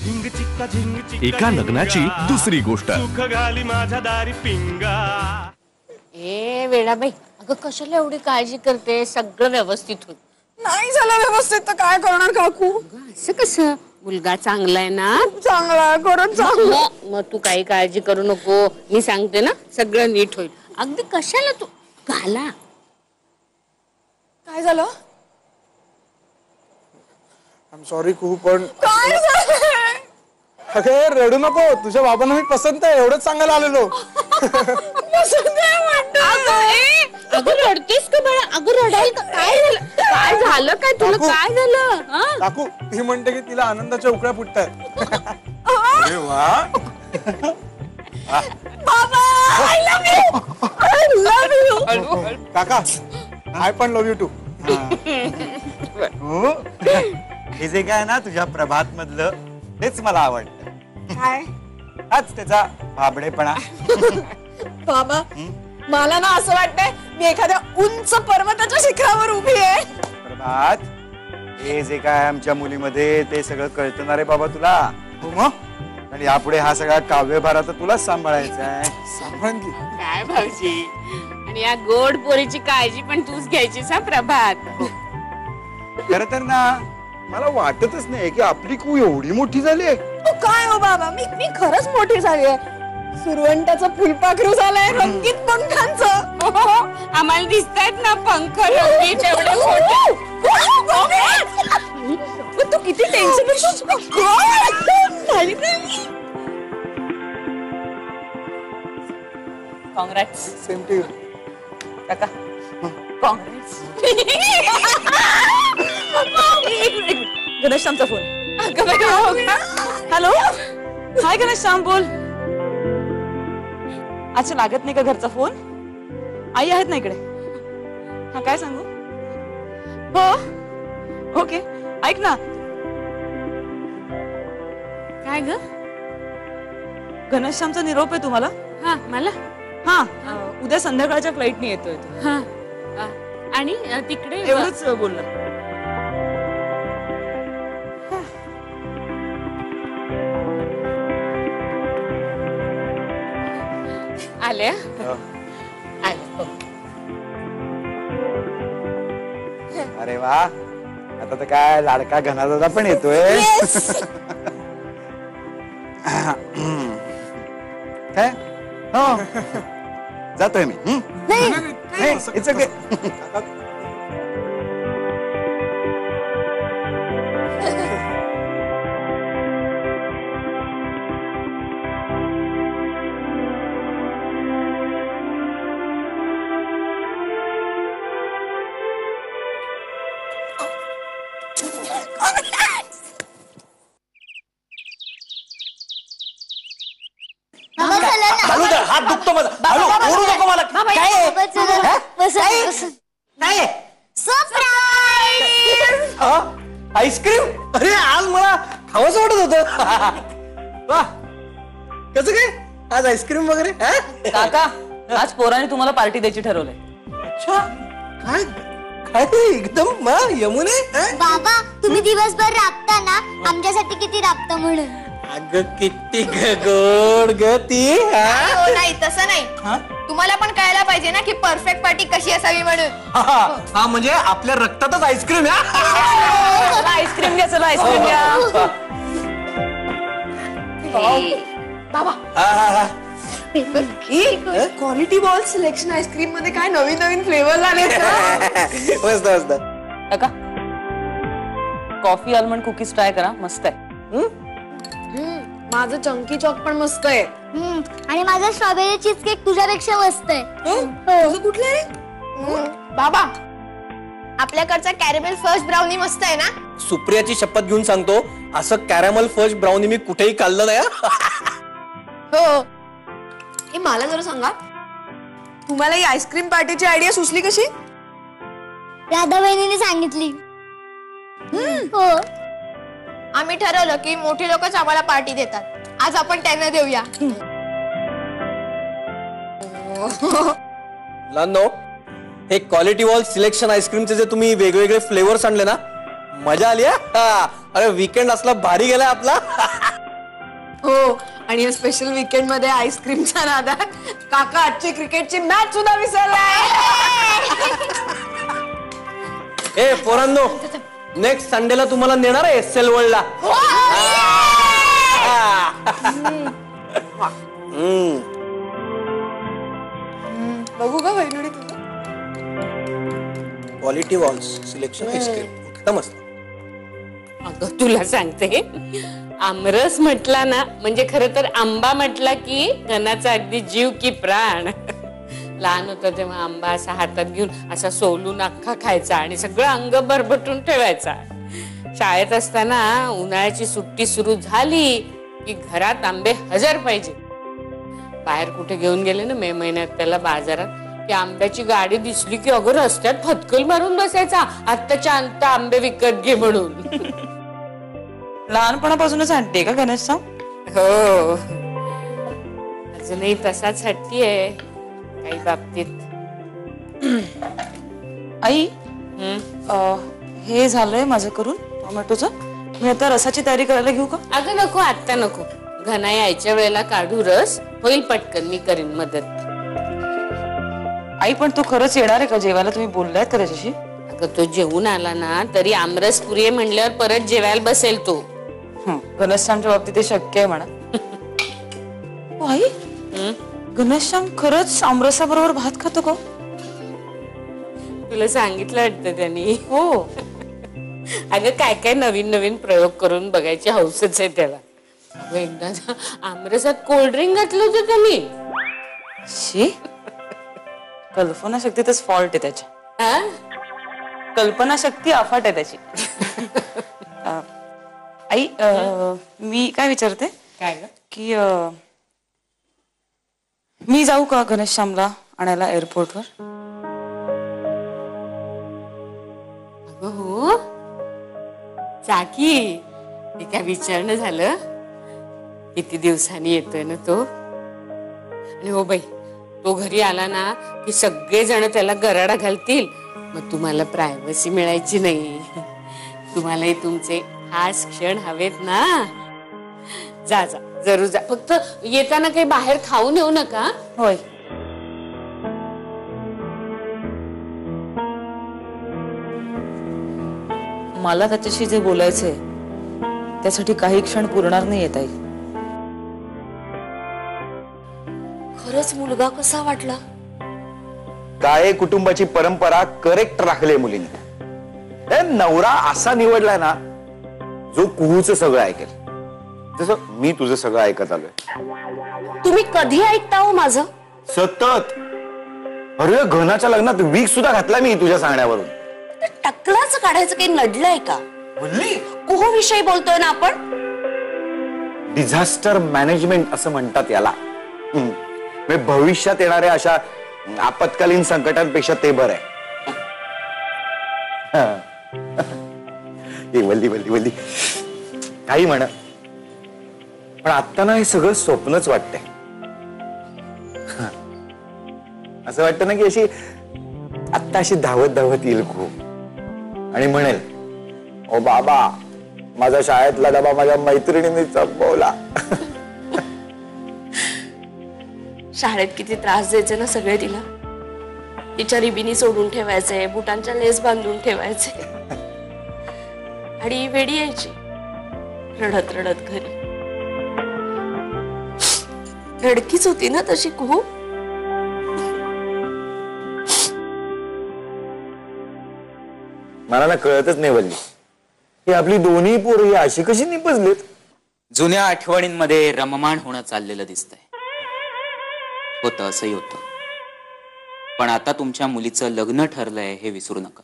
एका लग्नाची दुसरी गोष्ट। ए वेडाबाई, अगं कशाला एवढी काळजी करते? सगळं व्यवस्थित होईल। नाही झालं व्यवस्थित तर काय करणार काकू? असं कसं? मुलगा चांगला आहे ना? चांगला, खरंच चांगला। मग तू काही काळजी करू नको, मी सांगते ना सगळं नीट होईल। अगदी कशाला तू घाला। काय झालं? आय एम सॉरी खूप, पण काय झालं? अगं रडू नको, तुझ्या बाबांना मी पसंत आहे एवढंच सांगायला आलेलो। अगं रडतेस का बाळा? अगं रडायला काय झालं? काय झालं? काय तुला काय झालं? काकू ती म्हणते की तिला आनंदाच्या उकळ्या फुटतायत। अरे वा बाबा, I love you, I love you. काका आय पण लव्ह यू टू। हे जे काय ना तुझ्या प्रभात मधलं तेच मला आवडतं। काय? हाच त्याचा भाबडेपणा। बाबा, मला ना असं वाटतंय मी एखाद्या उंच पर्वताच्या शिखरावर उभी आहे। प्रभात, हे जे काय आमच्या मुलीमध्ये ते सगळं कळतं ना रे बाबा तुला। हो मग, आणि यापुढे हा सगळा काव्यभार आता तुलाच सांभाळायचा आहे। सांभाळून की काय भाऊजी, आणि या गोड पोरीची काळजी पण तूच घ्यायचीस हा प्रभात। खरं तर ना मला वाटतच नाही की आपली कू एवढी मोठी झाली आहे। काय हो बाबा, मी खरंच मोठी झाली आहे। सुरवंटाचं फुलपाखरू झालंय रंगीत पंखांचं। आम्हाला दिसतायत ना पंख रंगीत एवढे मोठे। तू किती tension congrats same to you काका, काँग्रेट्स। गणेशश्यामचा फोन। हॅलो, हाय गणेशश्याम, बोल। अच्छा, लागत नाही का घरचा फोन? आई आहेत ना इकडे? हा, काय सांगू? हो ओके, ऐक ना। काय ग? घनश्यामचा निरोप आहे तुम्हाला? हा, मला? हा, उद्या संध्याकाळच्या फ्लाईटने येतोय तो। हा, आणि तिकडे एवढंच बोलला। आल्या? अरे वा, आता तर काय लाडका घनादादा पण येतोय। काय? हो, जातोय मी। It's okay. हात दुखतो माझा, ओढू नको मला। काय? आईस्क्रीम? अरे आज मला खावंच वाटत होतं। वा, कसं काय आज आईस्क्रीम वगैरे? काका, आज पोराने तुम्हाला पार्टी द्यायची ठरवलंय। अच्छा, काय काय एकदम यमुने? बाबा, तुम्ही दिवसभर राबता ना, आमच्यासाठी किती राबता म्हणून। अगं किती गोड ग ती। नाही तसं नाही, तुम्हाला पण कळायला पाहिजे ना की परफेक्ट पार्टी कशी असावी म्हणून। हा, म्हणजे आपल्या रक्तातच आईस्क्रीम आहे। आईस्क्रीम घ्या, चला आईस्क्रीम घ्या। बाबा, क्वालिटी बॉल सिलेक्शन आईस्क्रीम मध्ये काय नवीन नवीन फ्लेवर आले। मस्त मस्त। काका, कॉफी आल्मंड कुकीज ट्राय करा, मस्त आहे। माझं चंकी चॉक पण मस्त आहे। आणि माझा स्ट्रॉबेरी चीज केक तुझ्यापेक्षा मस्त आहे। कुठलं रे? बाबा, आपल्याकडचा कॅरेमेल फर्स्ट ब्राउनी मस्त आहे ना? सुप्रियाची शपथ घेऊन सांगतो, असं कॅरेमल फर्स्ट ब्राउनी मी कुठेही खाल्लं नाही। हो, हे मला जरा सांगा, तुम्हाला ही आईस्क्रीम पार्टीची आयडिया सुचली कशी? राधा बहिणीने सांगितली। हो, आम्ही ठरवलं की मोठी लोकच आम्हाला पार्टी देतात, आज आपण त्यांना देऊया। मुलांनो, हे क्वालिटी वॉल सिलेक्शन आईस्क्रीमचे जे तुम्ही वेगवेगळे फ्लेवर्स आणले ना, मजा आली। अरे वीकेंड असला भारी गेलाय आपला। हो आणि या स्पेशल वीकेंड मध्ये आईस्क्रीमच्या नादात काका आजची क्रिकेटची मॅच सुद्धा विसरलाय. ए पोरांनो, नेक्स्ट संडेला तुम्हाला नेणार आहे एसएल वर्ल्डला. बघू का वैनुडी तुझं? क्वालिटी वॉल्स सिलेक्शन आईस्क्रीम एकदम असतं. अगं तुला सांगते, आमरस म्हटला ना म्हणजे खरं तर आंबा म्हटला की घनाचा अगदी जीव की प्राण. लहान होता तेव्हा आंबा असा हातात घेऊन असा सोलून अख्खा खायचा आणि सगळं अंग भरभटून ठेवायचा. शाळेत असताना उन्हाळ्याची सुट्टी सुरू झाली की घरात आंबे हजर पाहिजे. बाहेर कुठे घेऊन गेले ना मे महिन्यात त्याला बाजारात, की आंब्याची गाडी दिसली की अगं रस्त्यात फटकल मारून बसायचा, आत्ताच्या अंत आंबे विकत घे म्हणून. लहानपणापासूनच हट्टी का गणेशचा? हो अजूनही तसाच हट्टी आहे काही बाबतीत. आई हे झालंय माझं करून टोमॅटोचं. मी आता रसाची तयारी करायला घेऊ का? अगं नको, आत्ता नको. घना यायच्या वेळेला काढू रस, होईल पटकन, मी करीन मदत. आई पण तो खरंच येणार आहे का जेवायला? तुम्ही बोललायत का त्याच्याशी? अगं तो जेवून आला ना तरी आमरस पुरी आहे म्हणल्यावर परत जेवायला बसेल तो. गणेशश्यामच्या बाबतीत ते शक्य आहे म्हणा. आई गणेशश्याम खरंच आमरसाबरोबर भात खातो का? तुला सांगितलं वाटतं त्यांनी. हो. अगं काय काय नवीन नवीन प्रयोग करून बघायची हौसच आहे त्याला. एकदा आमरसात कोल्ड्रिंक घातलं होतं त्यांनी. शी, कल्पना शक्तीतच फॉल्ट आहे त्याच्या. कल्पना शक्ती अफाट आहे त्याची. आई मी काय विचारते काय की मी जाऊ का गणेशश्यामला आणायला एअरपोर्टवर? हो चाकी, ते काय विचारणं झालं. किती दिवसांनी येतोय ना तो. आणि हो बाई, तो घरी आला ना की सगळे जण त्याला गराडा घालतील, मग तुम्हाला प्रायव्हसी मिळायची नाही. तुम्हालाही तुमचे खास क्षण हवेत ना. जा जा जरूर जा, फक्त येताना काही बाहेर खाऊन येऊ नका. होय. मला त्याच्याशी जे बोलायचंय त्यासाठी काही क्षण पुरणार नाही येत आई. खरंच मुलगा कसा वाटला? काय कुटुंबाची परंपरा करेक्ट राखली मुलीने. नवरा असा निवडलाय ना जो कुहूचं सगळं ऐकेल, जसं मी तुझं सगळं ऐकत आलोय. तुम्ही कधी ऐकता हो माझं? सतत. अरे घनाच्या लग्नात वीक सुद्धा घातला मी तुझ्या सांगण्यावरून. टकलाच काढायचं काही नडलंय का? कुहू विषयी बोलतोय ना आपण. डिझास्टर मॅनेजमेंट असं म्हणतात याला. भविष्यात येणाऱ्या अशा आपत्कालीन संकटांपेक्षा ते बरं आहे. वल्ली वल्ली वल्ली काही म्हणा, पण आता ना हे सगळं स्वप्नच वाटतंय. असं वाटतं ना की अशी आत्ता अशी धावत धावत येईल खूप आणि म्हणेल, ओ बाबा माझा शाळेतला डबा माझ्या मैत्रिणीने चपवला. शाळेत किती त्रास द्यायचे ना सगळे तिला. तिच्या रिबिनी सोडून ठेवायचे, बुटांच्या लेस बांधून ठेवायचे आणि वेडी यायची रडत रडत घरी. रडकीच होती ना तशी कुहू. मला ना कळतच नाही वल्ली, ही आपली दोन्ही पोरं ही अशी कशी निपजलेत. जुन्या आठवणींमध्ये रममाण होणं चाललेलं दिसतंय. होतं असंही होतं, पण आता तुमच्या मुलीचं लग्न ठरलंय हे विसरू नका.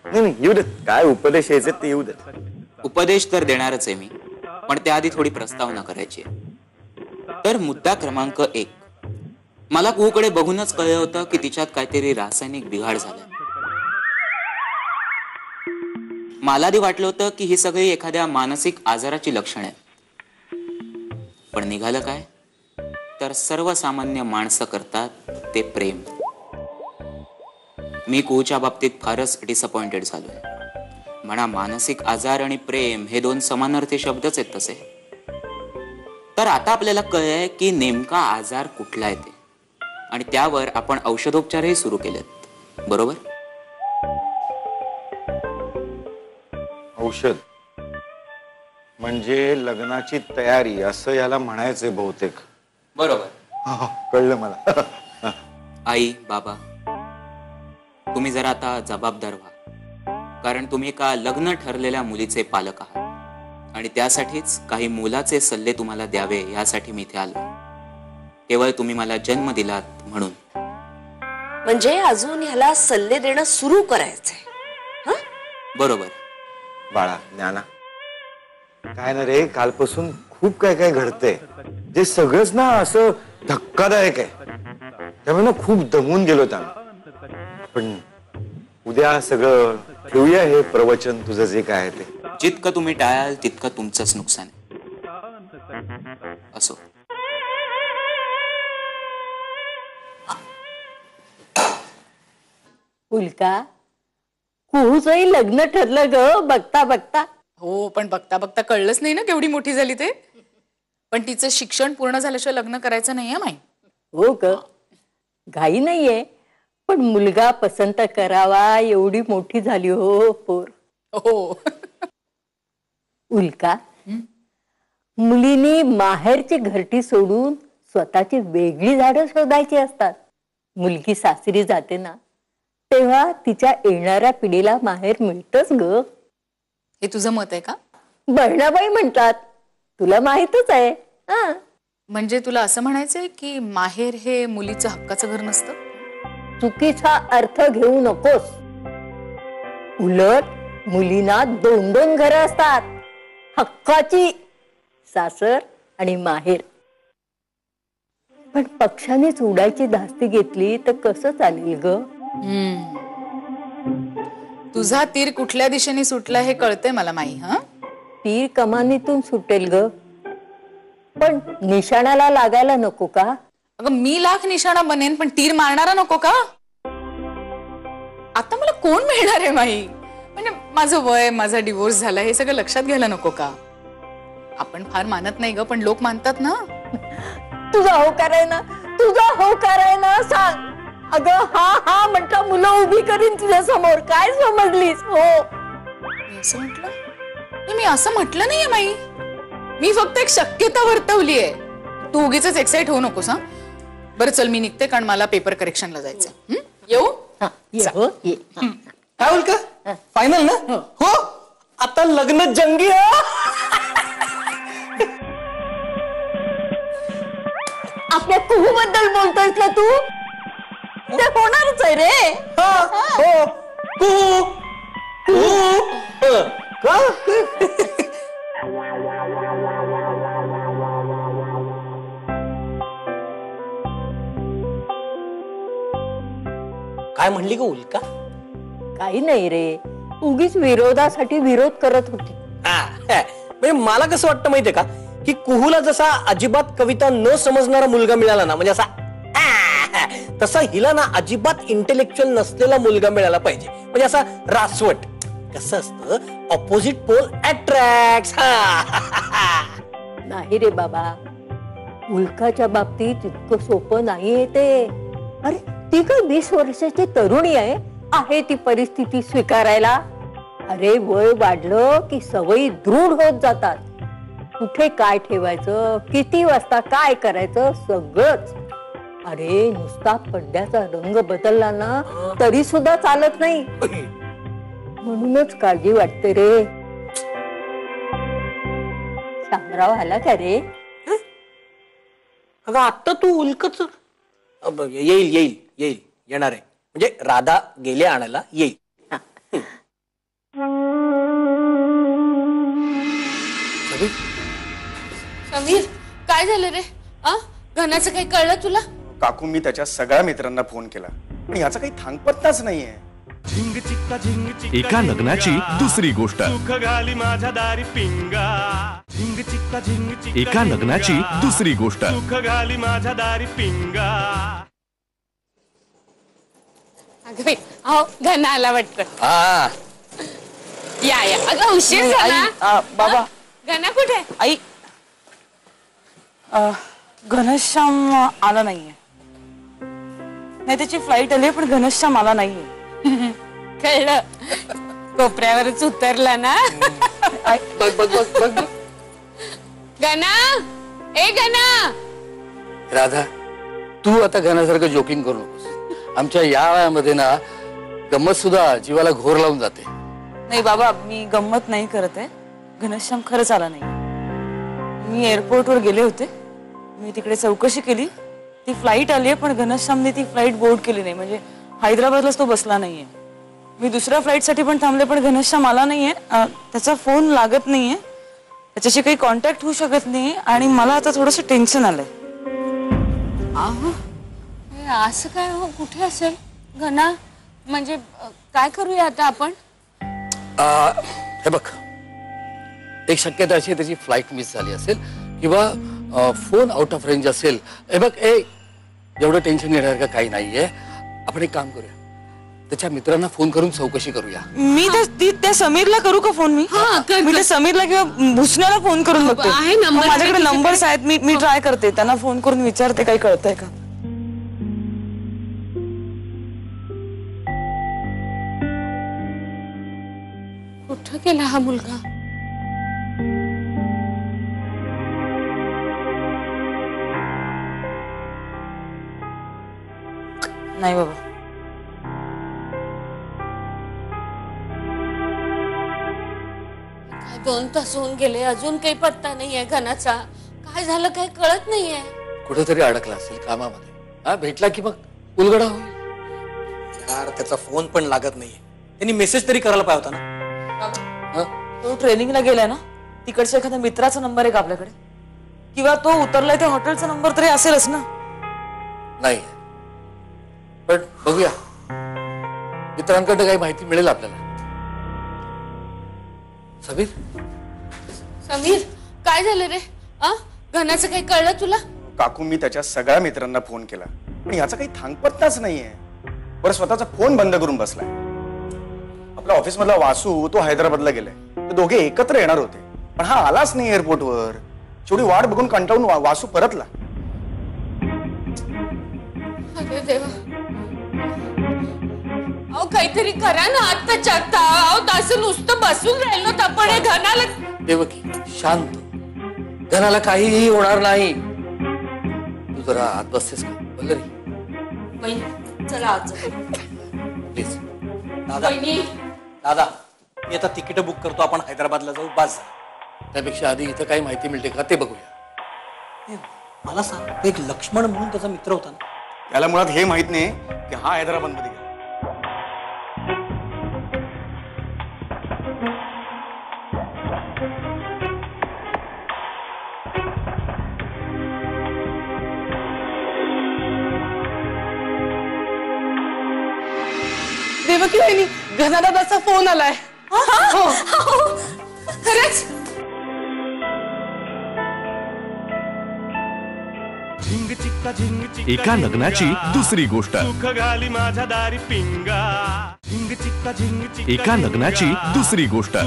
नाही येऊ देत, काय उपदेश यायचे ते येऊ देत. उपदेश तर देणारच आहे मी, पण त्याआधी थोडी प्रस्तावना करायची आहे. तर मुद्दा क्रमांक 1, मला कुहूकडे बघूनच कळलं होतं की तिच्यात काहीतरी रासायनिक बिघाड झालाय. मला आधी वाटलं होतं की ही सगळी एखाद्या मानसिक आजाराची लक्षणे आहेत, पण निघालं काय, तर सर्वसामान्य माणसं करतात ते प्रेम. मी कुहूच्या बाबतीत फारच डिसअपॉइंटेड झालोय. म्हणा मानसिक आजार आणि प्रेम हे दोन समानार्थी शब्दच आहेत तसे. तर आता आपल्याला कळलंय की नेमका आजार कुठला आहे ते, आणि त्यावर आपण औषधोपचारही सुरू केलेत, बरोबर? औषध म्हणजे लग्नाची तयारी असं याला म्हणायचंय बहुतेक. बरोबर. कळलं मला. आई, बाबा, तुम्ही जरा आता जबाबदार व्हा, कारण तुम्ही एका लग्न ठरलेल्या मुलीचे पालक आहात आणि त्यासाठीच काही मोलाचे सल्ले तुम्हाला द्यावे यासाठी मी इथे आलो. केवळ तुम्ही मला जन्म दिलात म्हणून. म्हणजे अजून ह्याला सल्ले देणं सुरू करायचंय? बरोबर. बाळा, ज्ञाना, काय ना रे, कालपासून खूप काय काय घडतंय जे सगळंच ना असं धक्कादायक आहे. त्यामुळे ना खूप दमून गेलो आम्ही. पण उद्या सगळं ठेवूया हे प्रवचन तुझं जे काय आहे ते. जितकं तुम्ही टाळाल तितकं तुमचंच नुकसान आहे. असो. उल्का, कुहूचंही लग्न ठरलं ग बघता बघता. हो, पण बघता बघता कळलंच नाही ना केवढी मोठी झाली ते. पण तिचं शिक्षण पूर्ण झाल्याशिवाय लग्न करायचं नाहीये माई. हो ग, घाई नाहीये, पण मुलगा पसंत करावा एवढी मोठी झाली हो पोर. हो. उल्का, मुलींनी माहेरची घरटी सोडून स्वतःची वेगळी झाडं शोधायची असतात. मुलगी सासरी जाते ना, तेव्हा तिच्या येणाऱ्या पिढीला माहेर मिळतच ग. हे तुझं मत आहे का? बहिणाबाई म्हणतात, तुला माहितच आहे. म्हणजे तुला असं म्हणायचंय की माहेर हे मुलीचं हक्काचं घर नसतं? चुकीचा अर्थ घेऊ नकोस. उलट मुलींना 2-2 घरं असतात, हक्काची, सासर आणि माहेर. पण पक्षानेच उडायची धास्ती घेतली तर कसं चालेल ग? तुझा तीर कुठल्या दिशेने सुटला हे कळतंय मला माई. तीर कमानीतून सुटेल ग, पण निशाणाला लागायला नको का? अगं मी लाख निशाणा बनेन, पण तीर मारणारा नको का? आता मला कोण मिळणार आहे माई? म्हणजे माझं वय, माझा डिवोर्स झाला, हे सगळं लक्षात घ्यायला नको का? आपण फार मानत नाही ग, पण लोक मानतात ना. तुझा होकार आहे ना, तुझा होकार आहे ना, सांग. अगं हा हा म्हटलं मुलं उभी करीन तुझ्या समोर. काय समजलीस? हो, मी असं म्हटलं? मी असं म्हटलं नाहीये माई. मी फक्त एक शक्यता वर्तवली आहे. तू उगीच एक्साइट होऊ नकोस. बरं चल, मी निघते, कारण मला पेपर करेक्शनला जायचंय. येऊ? ये. काय होईल का? फायनल ना? हो, आता लग्न जंगी. आपल्या कुहू बद्दल बोलतोयस ना तू? ते होणारच आहे रे. हो, कुहू कुहू. काय म्हणली का उल्का? काही नाही रे, उगीच विरोधासाठी विरोध करत होती. म्हणजे मला कसं वाटतं माहितीये का, की कुहूला जसा अजिबात कविता न समजणारा मुलगा मिळाला ना, म्हणजे असा तसा हिला ना अजिबात इंटेलेक्च्युअल नसलेला मुलगा मिळाला पाहिजे. म्हणजे असा रासवट. कसं असतं, ऑपोजिट पोल अट्रॅक्ट. नाही रे बाबा, उल्काच्या बाबतीत इतकं सोपं नाहीये ते. अरे ती काय 20 वर्षाची तरुणी आहे ती परिस्थिती स्वीकारायला. अरे वय वाढलं की सवयी दृढ होत जातात. कुठे काय ठेवायचं, किती वाजता काय करायचं, सगळंच. अरे नुसता पडद्याचा रंग बदलला ना तरी सुद्धा चालत नाही. म्हणूनच काळजी वाटते रे. शामराव आला का रे? अगं आता तू उल्कच. येईल येणार आहे. म्हणजे राधा गेले आणायला येईल. समीर, काय झालं रे? घनाचं काही कळलं तुला? काकू, मी त्याच्या सगळ्या मित्रांना फोन केला, पण याचा काही थांगपत्ताच नाहीये. एका लग्नाची दुसरी गोष्ट. एका लग्नाची दुसरी गोष्ट. अगं बाई, अहो घना आला वाटतं. या. अगं उशीर झाला. बाबा, घना कुठे? आई घनश्याम आला नाहीये. नाही त्याची फ्लाईट आली पण घनश्याम आला नाहीये. कळलं, कोपऱ्यावरच उतरला ना. बघ बघ बघ बघ बघ. गणा, ए गणा. राधा, तू आता घनासारखं जोकिंग करू नकोस. आमच्या या वयामध्ये ना गंमत सुद्धा जीवाला घोर लावून जाते. नाही बाबा, मी गंमत नाही करत आहे. घनश्याम खरंच आला नाही. मी एअरपोर्टवर गेले होते, मी तिकडे चौकशी केली. ती फ्लाईट आली आहे पण घनश्यामने ती फ्लाईट बोर्ड केली नाही, म्हणजे हैदराबादलाच तो बसला नाहीये. मी दुसऱ्या फ्लाईटसाठी पण थांबले पण घनश्याम आला नाहीये. त्याचा फोन लागत नाहीये, त्याच्याशी काही कॉन्टॅक्ट होऊ शकत नाही आणि मला आता थोडंसं टेन्शन आलंय. असं काय हो, कुठे असेल घना? म्हणजे काय करूया आता आपण? हे बघ, एक शक्यता अशी त्याची फ्लाईट मिस झाली असेल किंवा फोन आउट ऑफ रेंज असेल. हे बघ, एवढं टेन्शन येणार का काही नाहीये. आपण एक काम करूया, त्याच्या मित्रांना फोन करून चौकशी करूया. मी त्या समीरला करू का फोन? मी त्या समीरला किंवा भूषणाला फोन करून बघते. माझ्याकडे नंबर्स आहेत, मी ट्राय करते. त्यांना फोन करून विचारते काही कळतंय का. कुठं गेला हा मुलगा? नाही बाबा, काय 2 तास होऊन गेले, अजून काही पत्ता नाहीये घनाचा. काय झालं काय कळत नाहीये. कुठेतरी अडकला असेल कामामध्ये. हा, भेटला की मग उलगडा होईल. यार, त्याचा फोन पण लागत नाहीये. त्यांनी मेसेज तरी करायला पाहिजे होता ना. तो ट्रेनिंगला गेलाय ना, तिकडच्या एखाद्या मित्राचा नंबर आहे का आपल्याकडे? किंवा तो उतरलाय त्या हॉटेलचा नंबर तरी असेलच ना. नाही, पण बघूया, मित्रांकडे काही माहिती मिळेल आपल्याला. समीर, समीर काय झालं रे? घनाचं काही कळलं तुला? काकू, मी त्याच्या सगळ्या मित्रांना फोन केला पण याचा काही थांगपत्ताच नाहीये. बरं, स्वतःचा फोन बंद करून बसलाय. आपल्या ऑफिस मधला वासू तो हैदराबादला गेलाय. ते दोघे एकत्र येणार होते पण हा आलाच नाही एअरपोर्टवर. शेवटी वाट बघून कंटाळून वासू परतला. अरे देवा, अहो काहीतरी करा ना आत्ताच्या आत्ता. अहो असं नुसतं बसून राहिलो तर आपण हे घनाला. देवकी शांत, घनाला काहीही होणार नाही. तू जरा आत बसतेस का वल्लरी? चला आज प्लीज. दादा, दादा, मी आता तिकीट बुक करतो. आपण हैदराबादला जाऊ. बस, त्यापेक्षा आधी इथं काही माहिती मिळते का ते बघूया. मला सांग, एक लक्ष्मण म्हणून त्याचा मित्र होता ना, त्याला मुळात हे माहित नाही की हा हैदराबाद मध्ये गेला. देवकी वहिनी, घनादादाचा फोन आलाय. खरंच? एका लग्नाची दुसरी गोष्ट. एका लग्नाची दुसरी गोष्ट.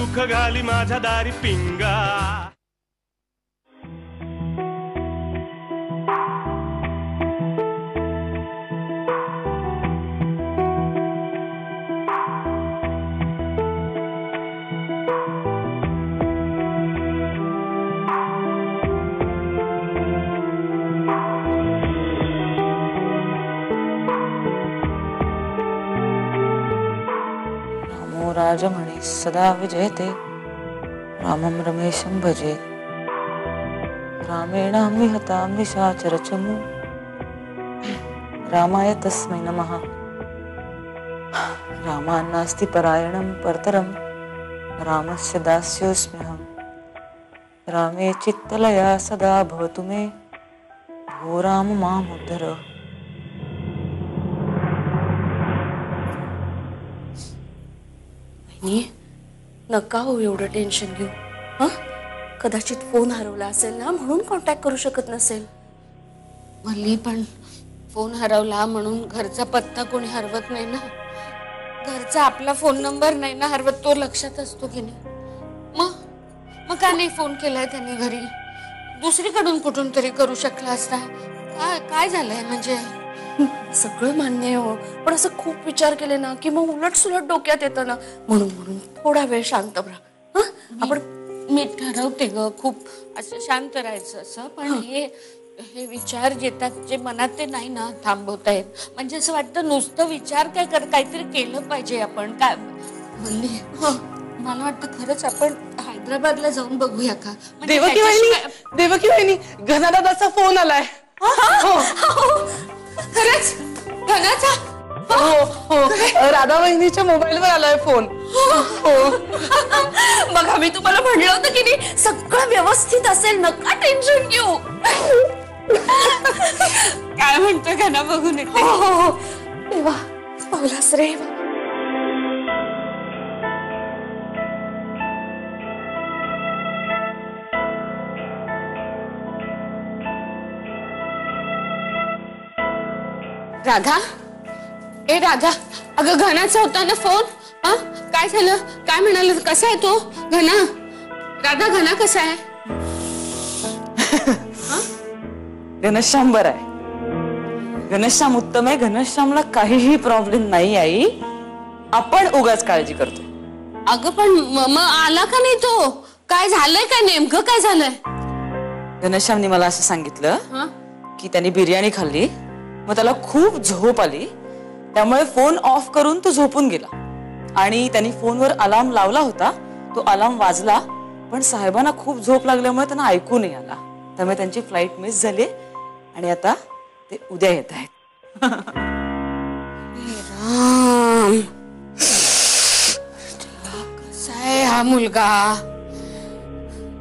राजमणी सदा विजयते रामं रमेशं भजे. रामेणाहं हतां निशाचरचमू रामाय तस्मै नमः. रामान्नास्ति परायणं परतरं रामस्य दास्योऽस्म्यहं. रामे चित्तलया सदा भवतु मे भो राम मामुद्धर. नका हो एवढं टेन्शन घेऊ. हा, कदाचित फोन हरवला असेल ना म्हणून कॉन्टॅक्ट करू शकत नसेल. मल्ली पण फोन हरवला म्हणून घरचा पत्ता कोणी हरवत नाही ना. घरचा आपला फोन नंबर नाही ना हरवत, तो लक्षात असतो की नाही. मग का नाही फोन केलाय त्यांनी घरी? दुसरीकडून कुठून तरी करू शकला असता. काय झालंय म्हणजे? सगळं मान्य आहे हो, पण असं खूप विचार केले ना की मग उलट सुलट डोक्यात येतं ना. म्हणून थोडा वेळ शांत राहा. आपण मी ठरवते ग खूप असं शांत राहायचं असं, पण हे विचार येतात जे मनात ते नाही ना थांबवता येत. म्हणजे असं वाटतं नुसतं विचार काहीतरी केलं पाहिजे आपण. काय म्हणली? मला वाटतं खरंच आपण हैदराबादला जाऊन बघूया का? म्हणजे देवकी वहिनी घनादादाचा फोन आलाय. खरंच घनाचा? हो राधा वहिनीच्या मोबाईलवर आलाय फोन. बघा मी तुम्हाला म्हणलं होतं की नाही सगळं व्यवस्थित असेल, नका टेन्शन घेऊ. काय म्हणतोय घना बघून येते. देवा पावलास रे. राधा, ए राधा, अगं घनाचा होता ना फोन. काय झालं? काय म्हणाल? कसा आहे तो घना? राधा घना कसा आहे? घनश्याम बरा आहे. घनश्याम उत्तम आहे. घनश्यामला काहीही प्रॉब्लेम नाही आई. आपण उगाच काळजी करतो. अगं पण मग आला का नाही तो? काय झालंय? काय नेमकं काय झालंय? घनश्यामने मला असं सांगितलं की त्याने बिर्याणी खाल्ली, मग त्याला खूप झोप आली, त्यामुळे फोन ऑफ करून तो झोपून गेला. आणि त्यांनी फोनवर अलार्म लावला होता. तो अलार्म वाजला, पण साहेबांना खूप झोप लागल्यामुळे त्यांना ऐकू नाही आला. त्यामुळे त्यांची फ्लाईट मिस झाली आणि आता ते उद्या येत आहेत. राम, कसा आहे हा मुलगा?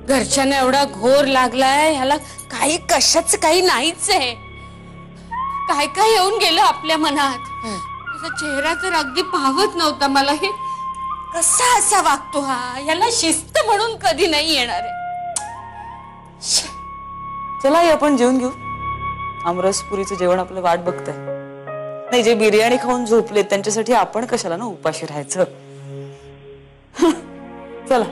घरच्यांना एवढा घोर लागलाय, ह्याला काही कशाच काही नाहीच आहे. काय काय येऊन गेलं आपल्या मनात. त्याचा चेहरा तर अगदी पाहत नव्हता मला. हे कसा असा वागतो हा? याला शिस्त म्हणून कधी नाही येणार आहे. चला आपण जेवून घेऊ. आमरसपुरीचं जेवण आपलं वाट बघतंय. नाही, जे बिर्याणी खाऊन झोपले त्यांच्यासाठी आपण कशाला ना उपाशी राहायचं. चला.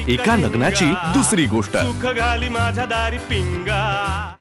एका लग्नाची दुसरी गोष्ट. सुख घाली माझ्या दारी पिंगा.